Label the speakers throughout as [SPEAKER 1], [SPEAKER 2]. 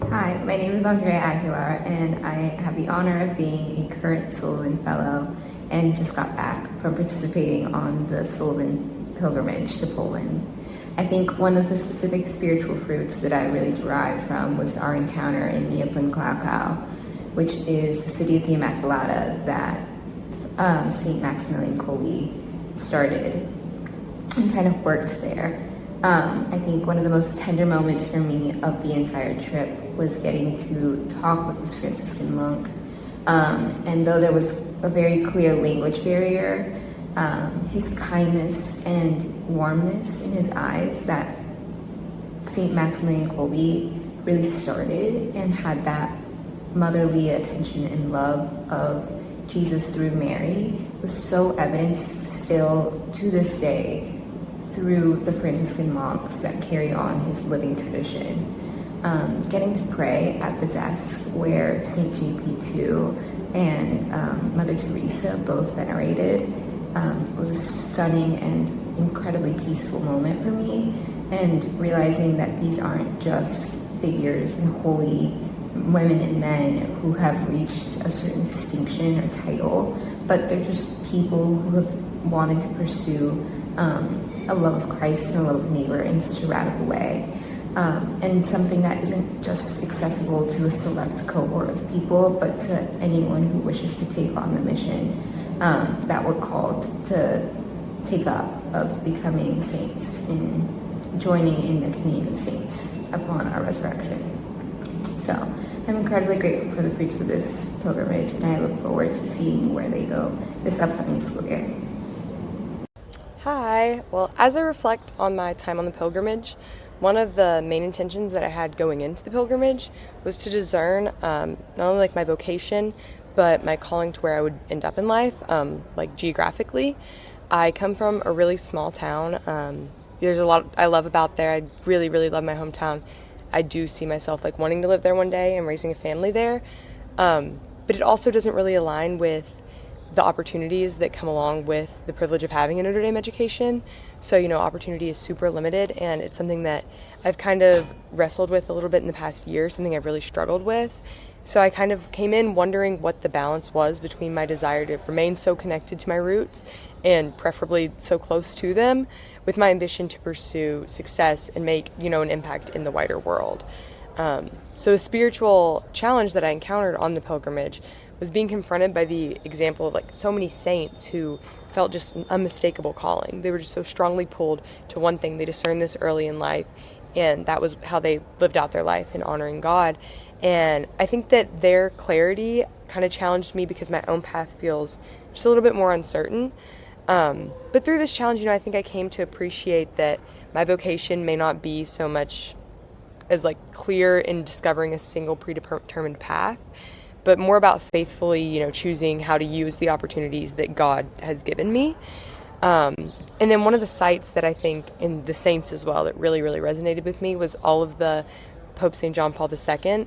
[SPEAKER 1] Hi, my name is Andrea Aguilar, and I have the honor of being a current Sullivan Fellow and just got back from participating on the Sullivan pilgrimage to Poland. I think one of the specific spiritual fruits that I really derived from was our encounter in Krakow, which is the city of the Immaculata that St. Maximilian Kolbe started and kind of worked there. I think one of the most tender moments for me of the entire trip was getting to talk with this Franciscan monk. And though there was a very clear language barrier, his kindness and warmness in his eyes that St. Maximilian Kolbe really started and had that motherly attention and love of Jesus through Mary was so evident still to this day through the Franciscan monks that carry on his living tradition. Getting to pray at the desk where St. JP2 and Mother Teresa both venerated was a stunning and incredibly peaceful moment for me, and realizing that these aren't just figures and holy women and men who have reached a certain distinction or title, but they're just people who have wanted to pursue a love of Christ and a love of neighbor in such a radical way, and something that isn't just accessible to a select cohort of people, but to anyone who wishes to take on the mission that we're called to take up of becoming saints and joining in the communion of saints upon our resurrection. So I'm incredibly grateful for the fruits of this pilgrimage, and I look forward to seeing where they go this upcoming school year.
[SPEAKER 2] Hi. Well, as I reflect on my time on the pilgrimage, one of the main intentions that I had going into the pilgrimage was to discern not only my vocation, but my calling to where I would end up in life, geographically. I come from a really small town. There's a lot I love about there. I really, really love my hometown. I do see myself wanting to live there one day and raising a family there. But it also doesn't really align with the opportunities that come along with the privilege of having a Notre Dame education. So, opportunity is super limited, and it's something that I've kind of wrestled with a little bit in the past year, something I've really struggled with. So I kind of came in wondering what the balance was between my desire to remain so connected to my roots and preferably so close to them, with my ambition to pursue success and make, an impact in the wider world. So a spiritual challenge that I encountered on the pilgrimage was being confronted by the example of so many saints who felt just an unmistakable calling. They were just so strongly pulled to one thing. They discerned this early in life, and that was how they lived out their life in honoring God. And I think that their clarity kind of challenged me because my own path feels just a little bit more uncertain. But through this challenge, I think I came to appreciate that my vocation may not be so much as clear in discovering a single predetermined path, but more about faithfully, choosing how to use the opportunities that God has given me. And then one of the sites that I think in the saints as well that really, really resonated with me was all of the Pope St. John Paul II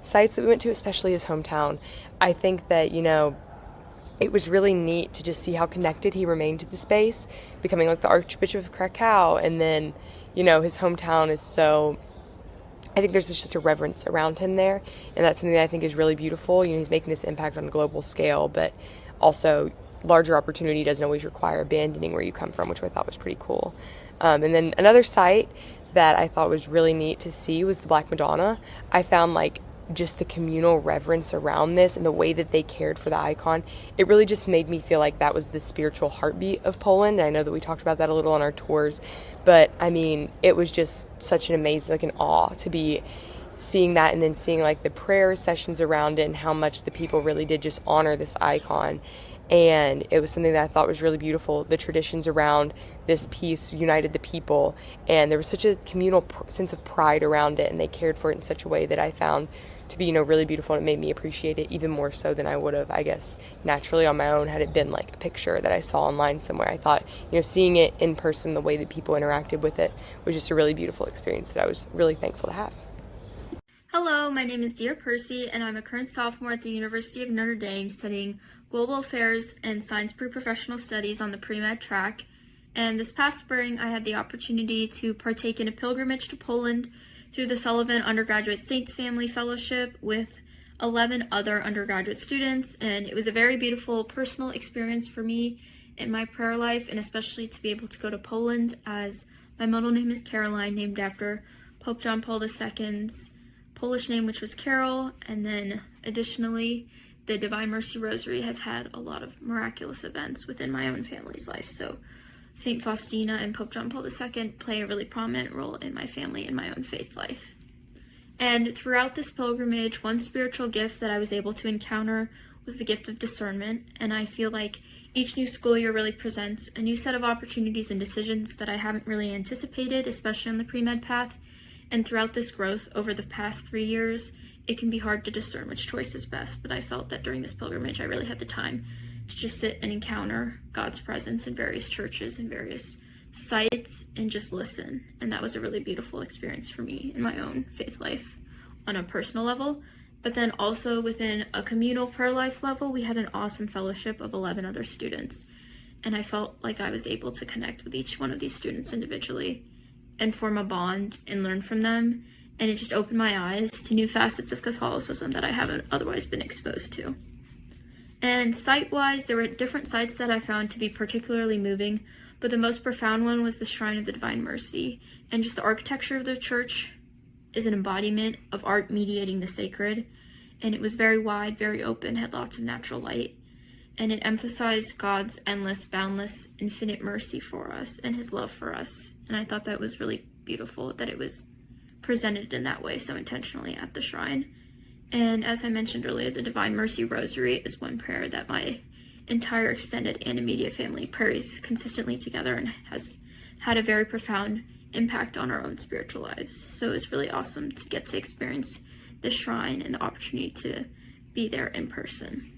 [SPEAKER 2] sites that we went to, especially his hometown. I think that, it was really neat to just see how connected he remained to the space, becoming the Archbishop of Krakow. And then, his hometown is so, I think there's just a reverence around him there. And that's something that I think is really beautiful. He's making this impact on a global scale, but also larger opportunity doesn't always require abandoning where you come from, which I thought was pretty cool. And then another site that I thought was really neat to see was the Black Madonna. I found just the communal reverence around this and the way that they cared for the icon, it really just made me feel like that was the spiritual heartbeat of Poland. And I know that we talked about that a little on our tours, but it was just such an amazing, an awe to be seeing that, and then seeing the prayer sessions around it and how much the people really did just honor this icon. And it was something that I thought was really beautiful. The traditions around this piece united the people, and there was such a communal sense of pride around it, and they cared for it in such a way that I found to be, really beautiful, and it made me appreciate it even more so than I would have, I guess, naturally on my own had it been a picture that I saw online somewhere. I thought, seeing it in person, the way that people interacted with it was just a really beautiful experience that I was really thankful to have.
[SPEAKER 3] Hello, my name is Dear Percy, and I'm a current sophomore at the University of Notre Dame studying Global Affairs and Science Pre-Professional Studies on the pre-med track. And this past spring, I had the opportunity to partake in a pilgrimage to Poland through the Sullivan Undergraduate Saints Family Fellowship with 11 other undergraduate students, and it was a very beautiful personal experience for me in my prayer life, and especially to be able to go to Poland, as my middle name is Caroline, named after Pope John Paul II's Polish name, which was Carol, and then additionally, the Divine Mercy Rosary has had a lot of miraculous events within my own family's life. So St. Faustina and Pope John Paul II play a really prominent role in my family and my own faith life. And throughout this pilgrimage, one spiritual gift that I was able to encounter was the gift of discernment. And I feel like each new school year really presents a new set of opportunities and decisions that I haven't really anticipated, especially on the pre-med path. And throughout this growth over the past 3 years, it can be hard to discern which choice is best, but I felt that during this pilgrimage, I really had the time to just sit and encounter God's presence in various churches and various sites and just listen. And that was a really beautiful experience for me in my own faith life on a personal level. But then also within a communal prayer life level, we had an awesome fellowship of 11 other students. And I felt like I was able to connect with each one of these students individually and form a bond and learn from them. And it just opened my eyes to new facets of Catholicism that I haven't otherwise been exposed to. And site-wise, there were different sites that I found to be particularly moving, but the most profound one was the Shrine of the Divine Mercy. And just the architecture of the church is an embodiment of art mediating the sacred. And it was very wide, very open, had lots of natural light. And it emphasized God's endless, boundless, infinite mercy for us and his love for us. And I thought that was really beautiful that it was presented in that way so intentionally at the shrine. And as I mentioned earlier, the Divine Mercy Rosary is one prayer that my entire extended and immediate family prays consistently together and has had a very profound impact on our own spiritual lives. So it was really awesome to get to experience the shrine and the opportunity to be there in person.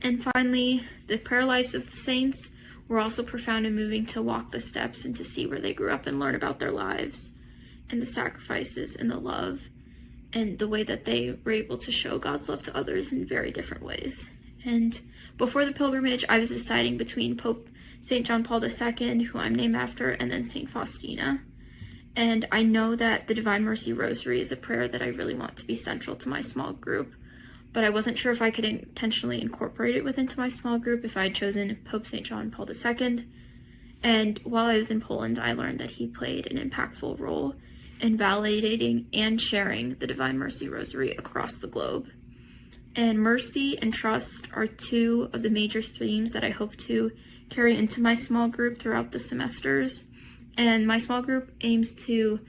[SPEAKER 3] And finally, the prayer lives of the saints were also profound and moving to walk the steps and to see where they grew up and learn about their lives and the sacrifices and the love and the way that they were able to show God's love to others in very different ways. And before the pilgrimage, I was deciding between Pope St. John Paul II, who I'm named after, and then St. Faustina. And I know that the Divine Mercy Rosary is a prayer that I really want to be central to my small group, but I wasn't sure if I could intentionally incorporate it into my small group if I had chosen Pope St. John Paul II. And while I was in Poland, I learned that he played an impactful role in validating and sharing the Divine Mercy Rosary across the globe. And mercy and trust are two of the major themes that I hope to carry into my small group throughout the semesters. And my small group aims to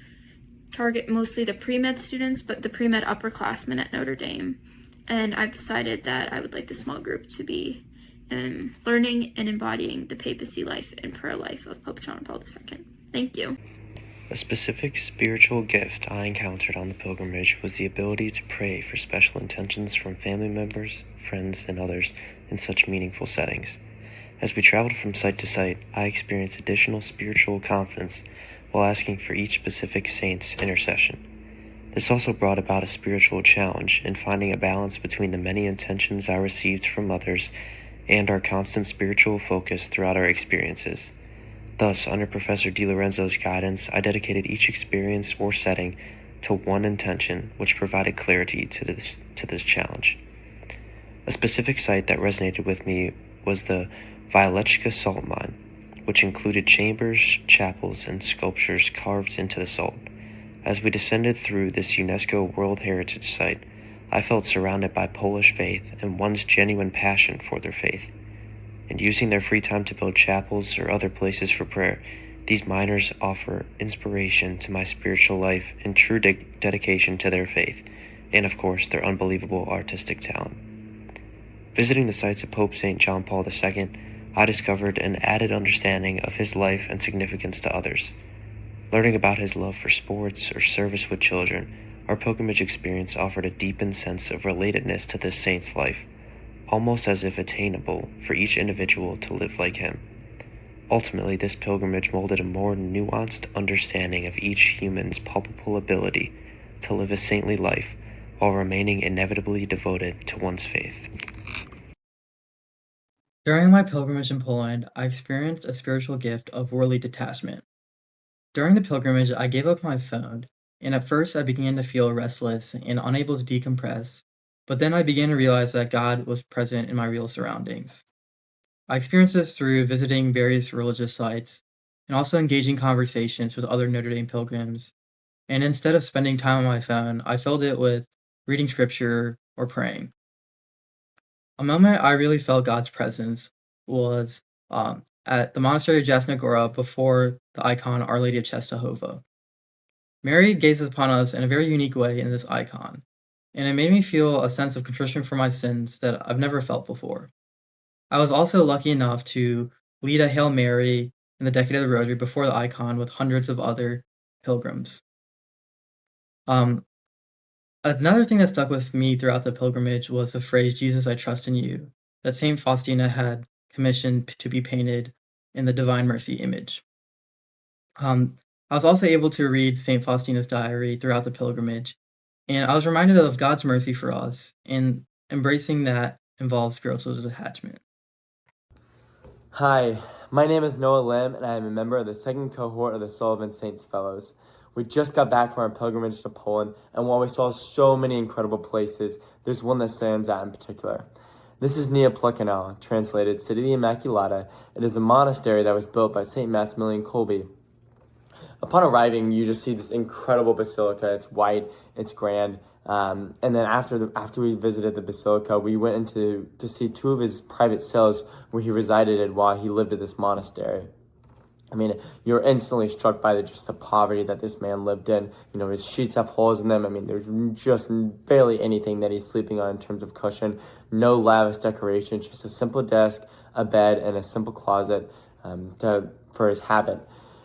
[SPEAKER 3] target mostly the pre-med students, but the pre-med upperclassmen at Notre Dame. And I've decided that I would like the small group to be learning and embodying the papacy life and prayer life of Pope John Paul II. Thank you.
[SPEAKER 4] A specific spiritual gift I encountered on the pilgrimage was the ability to pray for special intentions from family members, friends, and others in such meaningful settings. As we traveled from site to site, I experienced additional spiritual confidence while asking for each specific saint's intercession. This also brought about a spiritual challenge in finding a balance between the many intentions I received from others and our constant spiritual focus throughout our experiences. Thus, under Professor DiLorenzo's guidance, I dedicated each experience or setting to one intention, which provided clarity to this challenge. A specific site that resonated with me was the Violechka salt mine, which included chambers, chapels, and sculptures carved into the salt. As we descended through this UNESCO World Heritage Site, I felt surrounded by Polish faith and one's genuine passion for their faith. And using their free time to build chapels or other places for prayer, these miners offer inspiration to my spiritual life and true dedication to their faith, and of course, their unbelievable artistic talent. Visiting the sites of Pope St. John Paul II, I discovered an added understanding of his life and significance to others. Learning about his love for sports or service with children, our pilgrimage experience offered a deepened sense of relatedness to this saint's life, almost as if attainable for each individual to live like him. Ultimately, this pilgrimage molded a more nuanced understanding of each human's palpable ability to live a saintly life while remaining inevitably devoted to one's faith.
[SPEAKER 5] During my pilgrimage in Poland, I experienced a spiritual gift of worldly detachment. During the pilgrimage, I gave up my phone and at first I began to feel restless and unable to decompress, but then I began to realize that God was present in my real surroundings. I experienced this through visiting various religious sites and also engaging conversations with other Notre Dame pilgrims. And instead of spending time on my phone, I filled it with reading scripture or praying. A moment I really felt God's presence was at the monastery of Jasna Gora before the icon Our Lady of Czestochowa. Mary gazes upon us in a very unique way in this icon, and it made me feel a sense of contrition for my sins that I've never felt before. I was also lucky enough to lead a Hail Mary in the Decade of the Rosary before the icon with hundreds of other pilgrims. Another thing that stuck with me throughout the pilgrimage was the phrase, Jesus, I trust in you, that St. Faustina had commissioned to be painted in the Divine Mercy image. I was also able to read St. Faustina's diary throughout the pilgrimage, and I was reminded of God's mercy for us, and embracing that involves spiritual detachment.
[SPEAKER 6] Hi, my name is Noah Lim, and I am a member of the second cohort of the Sullivan Saints Fellows. We just got back from our pilgrimage to Poland, and while we saw so many incredible places, there's one that stands out in particular. This is Neoplykenau, translated City of the Immaculata. It is a monastery that was built by St. Maximilian Kolbe. Upon arriving, you just see this incredible basilica. It's white, it's grand, and then after we visited the basilica, we went into to see two of his private cells where he resided while he lived at this monastery. I mean, you're instantly struck by just the poverty that this man lived in. You know, his sheets have holes in them. I mean, there's just barely anything that he's sleeping on in terms of cushion. No lavish decoration, just a simple desk, a bed, and a simple closet for his habit.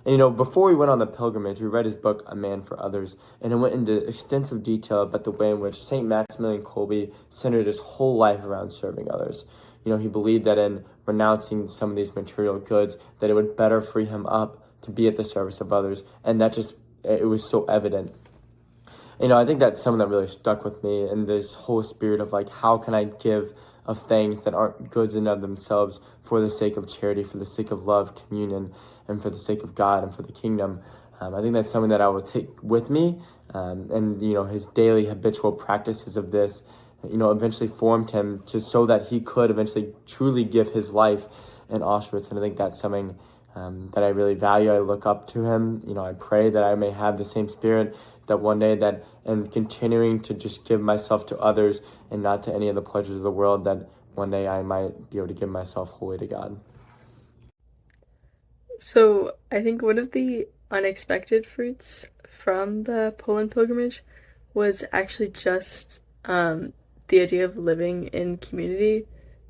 [SPEAKER 6] And, you know, before we went on the pilgrimage, we read his book, A Man for Others, and it went into extensive detail about the way in which St. Maximilian Kolbe centered his whole life around serving others. You know, he believed that in renouncing some of these material goods, that it would better free him up to be at the service of others, and that just, it was so evident. You know, I think that's something that really stuck with me, and this whole spirit of, like, how can I give of things that aren't goods in of themselves for the sake of charity, for the sake of love, communion, and for the sake of God and for the kingdom. I think that's something that I will take with me, and, you know, his daily habitual practices of this, you know, eventually formed him so that he could eventually truly give his life in Auschwitz. And I think that's something that I really value. I look up to him. You know, I pray that I may have the same spirit, that one day that I'm continuing to just give myself to others and not to any of the pleasures of the world, that one day I might be able to give myself wholly to God.
[SPEAKER 7] So I think one of the unexpected fruits from the Poland pilgrimage was actually just the idea of living in community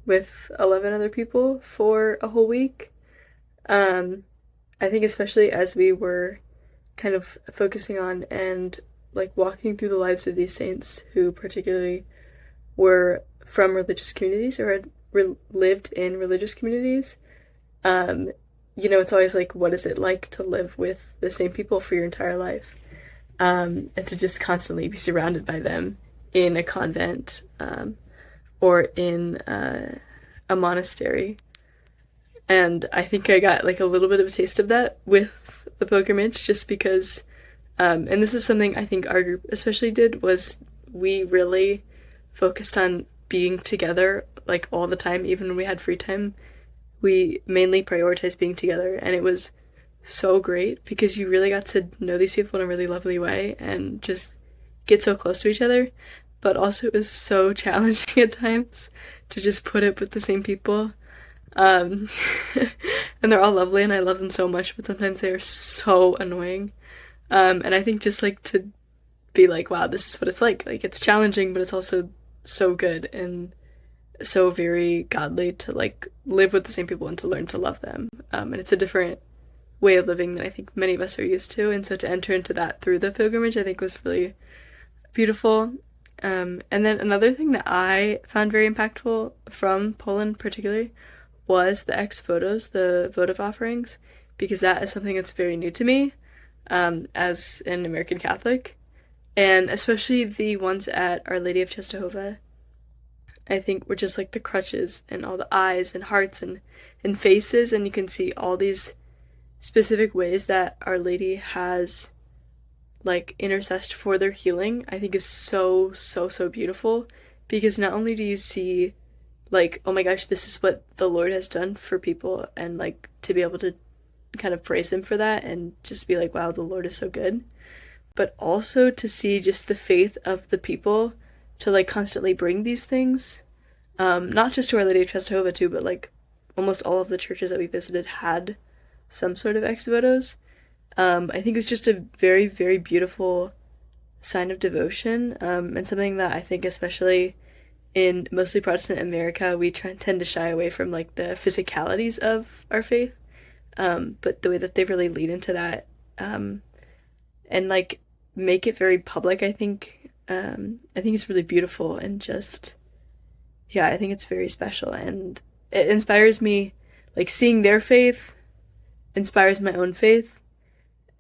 [SPEAKER 7] with 11 other people for a whole week. I think especially as we were kind of focusing on and like walking through the lives of these saints who particularly were from religious communities or had lived in religious communities, you know, it's always like, what is it like to live with the same people for your entire life? And to just constantly be surrounded by them in a convent or in a monastery. And I think I got like a little bit of a taste of that with the pilgrimage, just because, and this is something I think our group especially did, was we really focused on being together like all the time, even when we had free time. We mainly prioritized being together, and it was so great because you really got to know these people in a really lovely way and just get so close to each other. But also it was so challenging at times to just put up with the same people. And they're all lovely and I love them so much, but sometimes they are so annoying. And I think just like to be like, wow, this is what it's like. Like, it's challenging, but it's also so good and so very godly to like live with the same people and to learn to love them. And it's a different way of living than I think many of us are used to. And so to enter into that through the pilgrimage, I think was really beautiful. And then another thing that I found very impactful from Poland particularly was the ex-votos, the votive offerings, because that is something that's very new to me as an American Catholic. And especially the ones at Our Lady of Czestochowa, I think were just like the crutches and all the eyes and hearts and faces, and you can see all these specific ways that Our Lady has like intercessed for their healing, I think is so, so, so beautiful, because not only do you see like, oh my gosh, this is what the Lord has done for people, and like to be able to kind of praise him for that and just be like, wow, the Lord is so good, but also to see just the faith of the people to like constantly bring these things, not just to Our Lady of Czestochowa too, but like almost all of the churches that we visited had some sort of ex votos. I think it was just a very, very beautiful sign of devotion, and something that I think, especially in mostly Protestant America, we tend to shy away from like the physicalities of our faith, but the way that they really lead into that, and like make it very public, I think it's really beautiful, and just yeah, I think it's very special, and it inspires me. Like seeing their faith inspires my own faith,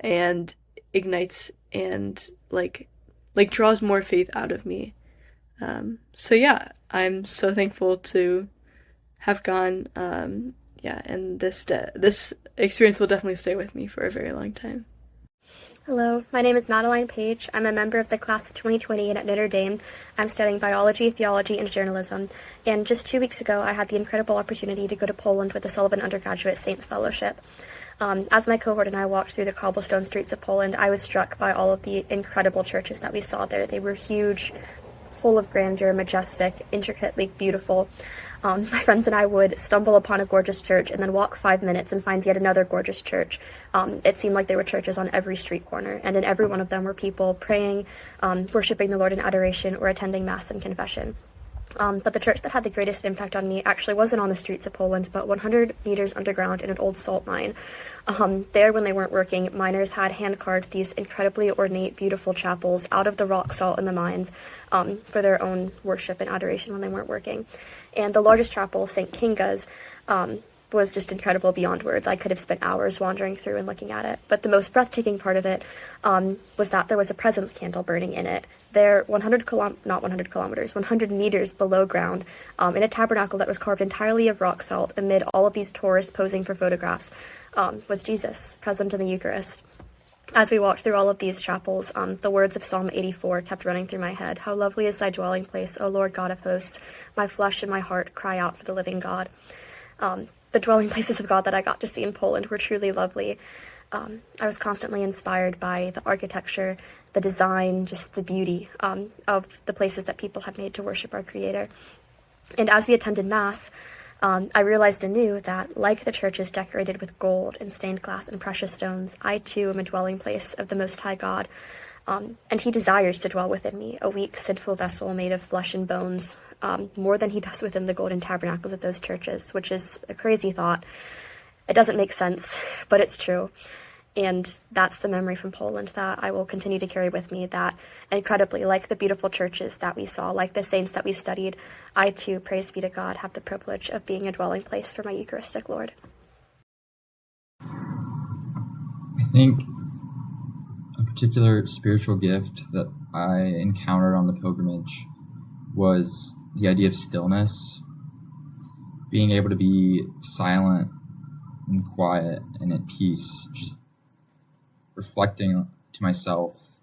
[SPEAKER 7] and ignites and like draws more faith out of me. So yeah, I'm so thankful to have gone. Yeah, and this experience will definitely stay with me for a very long time.
[SPEAKER 8] Hello, my name is Madeline Page. I'm a member of the class of 2020 and at Notre Dame. I'm studying biology, theology, and journalism. And just 2 weeks ago, I had the incredible opportunity to go to Poland with the Sullivan Undergraduate Saints Fellowship. As my cohort and I walked through the cobblestone streets of Poland, I was struck by all of the incredible churches that we saw there. They were huge, full of grandeur, majestic, intricately beautiful. My friends and I would stumble upon a gorgeous church and then walk 5 minutes and find yet another gorgeous church. It seemed like there were churches on every street corner, and in every one of them were people praying, worshiping the Lord in adoration, or attending Mass and confession. But the church that had the greatest impact on me actually wasn't on the streets of Poland, but 100 meters underground in an old salt mine. There, when they weren't working, miners had hand-carved these incredibly ornate, beautiful chapels out of the rock salt in the mines, for their own worship and adoration when they weren't working. And the largest chapel, St. Kinga's, was just incredible beyond words. I could have spent hours wandering through and looking at it. But the most breathtaking part of it was that there was a presence candle burning in it. There, 100 meters below ground, in a tabernacle that was carved entirely of rock salt amid all of these tourists posing for photographs, was Jesus, present in the Eucharist. As we walked through all of these chapels, the words of Psalm 84 kept running through my head. How lovely is thy dwelling place, O Lord God of hosts. My flesh and my heart cry out for the living God. The dwelling places of God that I got to see in Poland were truly lovely. I was constantly inspired by the architecture, the design, just the beauty of the places that people had made to worship our Creator. And as we attended Mass, I realized anew that, like the churches decorated with gold and stained glass and precious stones, I too am a dwelling place of the Most High God, and He desires to dwell within me, a weak, sinful vessel made of flesh and bones, more than He does within the golden tabernacles of those churches, which is a crazy thought. It doesn't make sense, but it's true. And that's the memory from Poland that I will continue to carry with me, that incredibly, like the beautiful churches that we saw, like the saints that we studied, I too, praise be to God, have the privilege of being a dwelling place for my Eucharistic Lord.
[SPEAKER 9] I think a particular spiritual gift that I encountered on the pilgrimage was the idea of stillness, being able to be silent and quiet and at peace, just reflecting to myself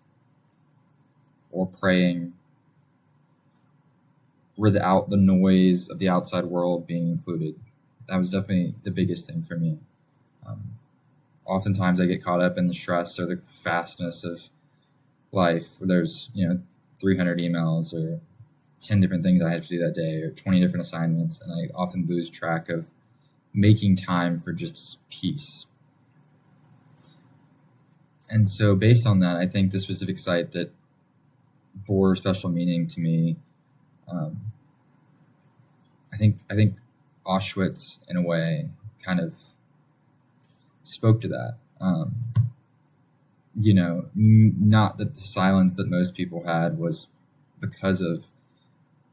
[SPEAKER 9] or praying without the noise of the outside world being included. That was definitely the biggest thing for me. Oftentimes I get caught up in the stress or the fastness of life. There's 300 emails or 10 different things I have to do that day or 20 different assignments, and I often lose track of making time for just peace. And so based on that, I think the specific site that bore special meaning to me, I think Auschwitz, in a way, kind of spoke to that. Not that the silence that most people had was because of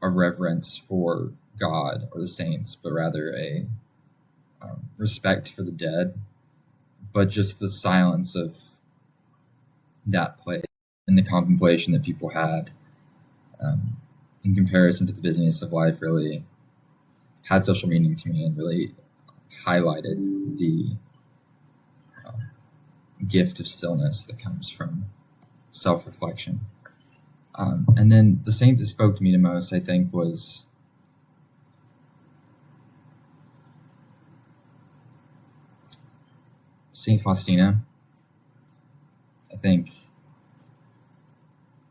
[SPEAKER 9] a reverence for God or the saints, but rather a respect for the dead, but just the silence of that place and the contemplation that people had, in comparison to the busyness of life, really had special meaning to me and really highlighted the gift of stillness that comes from self-reflection. And then the saint that spoke to me the most, I think, was Saint Faustina. I think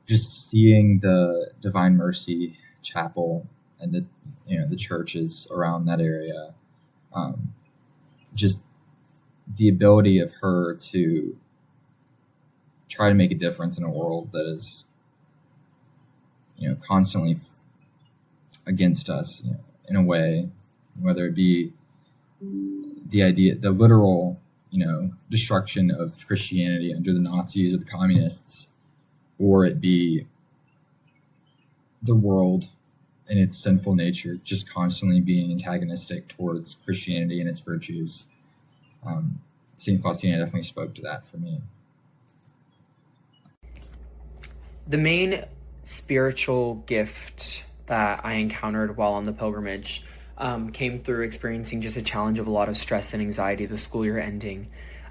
[SPEAKER 9] just seeing the Divine Mercy Chapel and the churches around that area, just the ability of her to try to make a difference in a world that is, constantly against us, in a way, whether it be the literal, destruction of Christianity under the Nazis or the communists, or it be the world in its sinful nature just constantly being antagonistic towards Christianity and its virtues. St. Faustina definitely spoke to that for me.
[SPEAKER 10] The main spiritual gift that I encountered while on the pilgrimage came through experiencing just a challenge of a lot of stress and anxiety, the school year ending,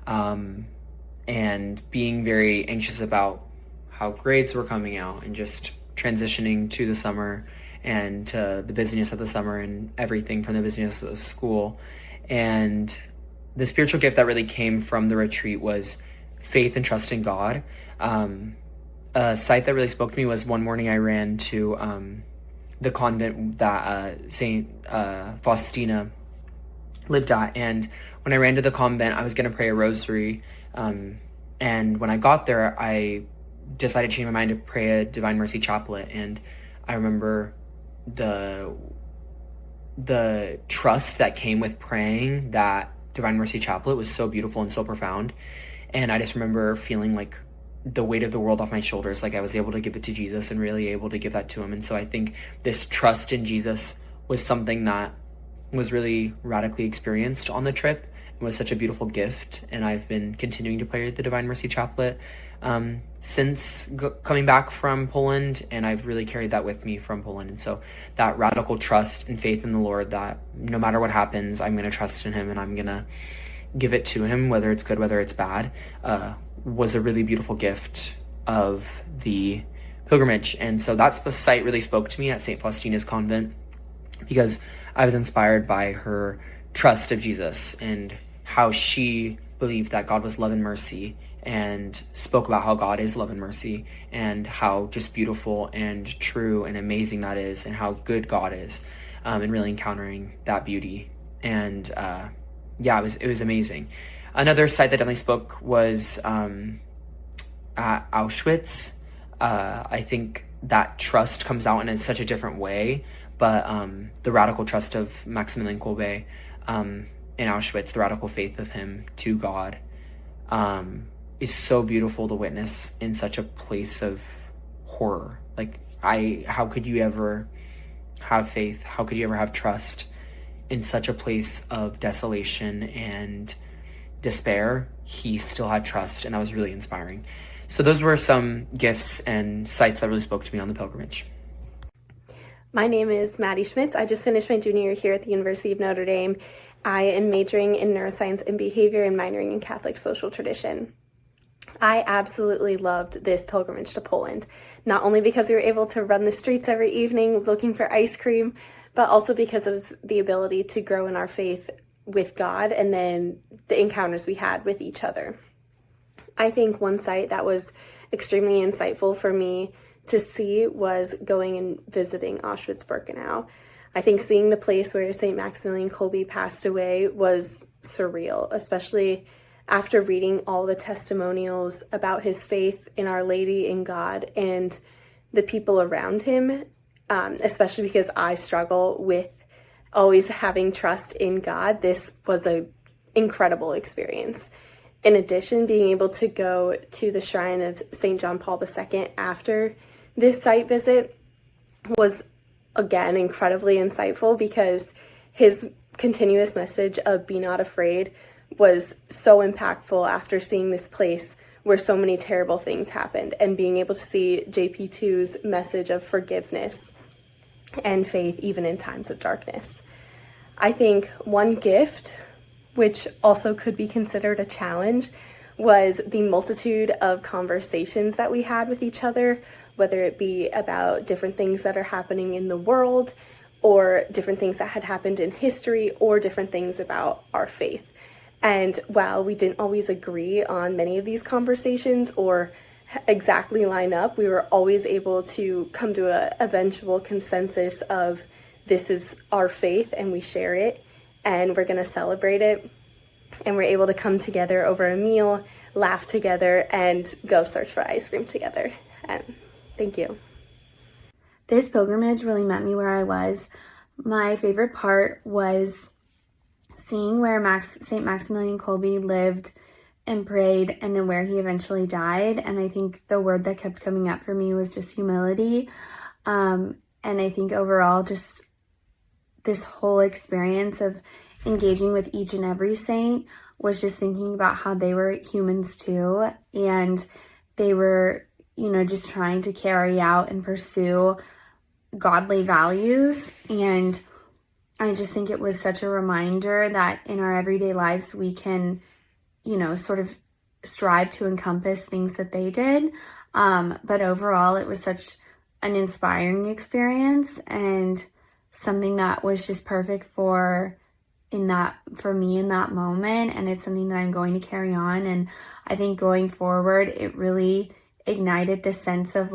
[SPEAKER 10] and being very anxious about how grades were coming out, and just transitioning to the summer and to the busyness of the summer and everything from the busyness of school. And the spiritual gift that really came from the retreat was faith and trust in God. A sight that really spoke to me was one morning I ran to the convent that Saint Faustina lived at, and when I ran to the convent, I was going to pray a rosary, and when I got there, I decided to change my mind to pray a Divine Mercy Chaplet. And I remember the trust that came with praying that Divine Mercy Chaplet was so beautiful and so profound. And I just remember feeling like the weight of the world off my shoulders, like I was able to give it to Jesus and really able to give that to him. And so I think this trust in Jesus was something that was really radically experienced on the trip. It was such a beautiful gift, and I've been continuing to pray the Divine Mercy Chaplet since coming back from Poland, and I've really carried that with me from Poland. And so that radical trust and faith in the Lord, that no matter what happens, I'm going to trust in him and I'm going to give it to him, whether it's good, whether it's bad, was a really beautiful gift of the pilgrimage. And so that's the site really spoke to me at St. Faustina's convent, because I was inspired by her trust of Jesus and how she believed that God was love and mercy, and spoke about how God is love and mercy, and how just beautiful and true and amazing that is, and how good God is, and really encountering that beauty. And it was amazing. Another site that definitely spoke was at Auschwitz. I think that trust comes out in such a different way, but the radical trust of Maximilian Kolbe in Auschwitz, the radical faith of him to God, is so beautiful to witness in such a place of horror. Like, how could you ever have faith? How could you ever have trust in such a place of desolation and despair? He still had trust, and that was really inspiring. So those were some gifts and sites that really spoke to me on the pilgrimage.
[SPEAKER 11] My name is Maddie Schmitz. I just finished my junior year here at the University of Notre Dame. I am majoring in neuroscience and behavior and minoring in Catholic social tradition. I absolutely loved this pilgrimage to Poland, not only because we were able to run the streets every evening looking for ice cream, but also because of the ability to grow in our faith with God and then the encounters we had with each other. I think one site that was extremely insightful for me to see was going and visiting Auschwitz-Birkenau. I think seeing the place where St. Maximilian Kolbe passed away was surreal, especially after reading all the testimonials about his faith in Our Lady and God and the people around him, especially because I struggle with always having trust in God. This was an incredible experience. In addition, being able to go to the shrine of St. John Paul II after this site visit was, again, incredibly insightful, because his continuous message of be not afraid was so impactful after seeing this place where so many terrible things happened, and being able to see JP2's message of forgiveness and faith even in times of darkness. I think one gift, which also could be considered a challenge, was the multitude of conversations that we had with each other, whether it be about different things that are happening in the world, or different things that had happened in history, or different things about our faith. And while we didn't always agree on many of these conversations or exactly line up, we were always able to come to an eventual consensus of this is our faith and we share it and we're going to celebrate it. And we're able to come together over a meal, laugh together, and go search for ice cream together. And thank you.
[SPEAKER 12] This pilgrimage really met me where I was. My favorite part was seeing where St. Maximilian Kolbe lived and prayed, and then where he eventually died. And I think the word that kept coming up for me was just humility. And I think overall, just this whole experience of engaging with each and every saint was just thinking about how they were humans too. And they were, just trying to carry out and pursue godly values. And I just think it was such a reminder that in our everyday lives, we can, sort of strive to encompass things that they did. But overall, it was such an inspiring experience and something that was just perfect for me in that moment. And it's something that I'm going to carry on. And I think going forward, it really ignited this sense of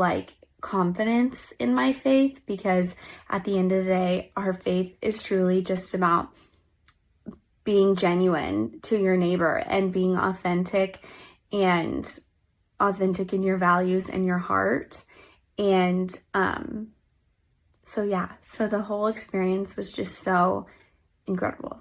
[SPEAKER 12] confidence in my faith, because at the end of the day, our faith is truly just about being genuine to your neighbor and being authentic in your values and your heart. And so the whole experience was just so incredible.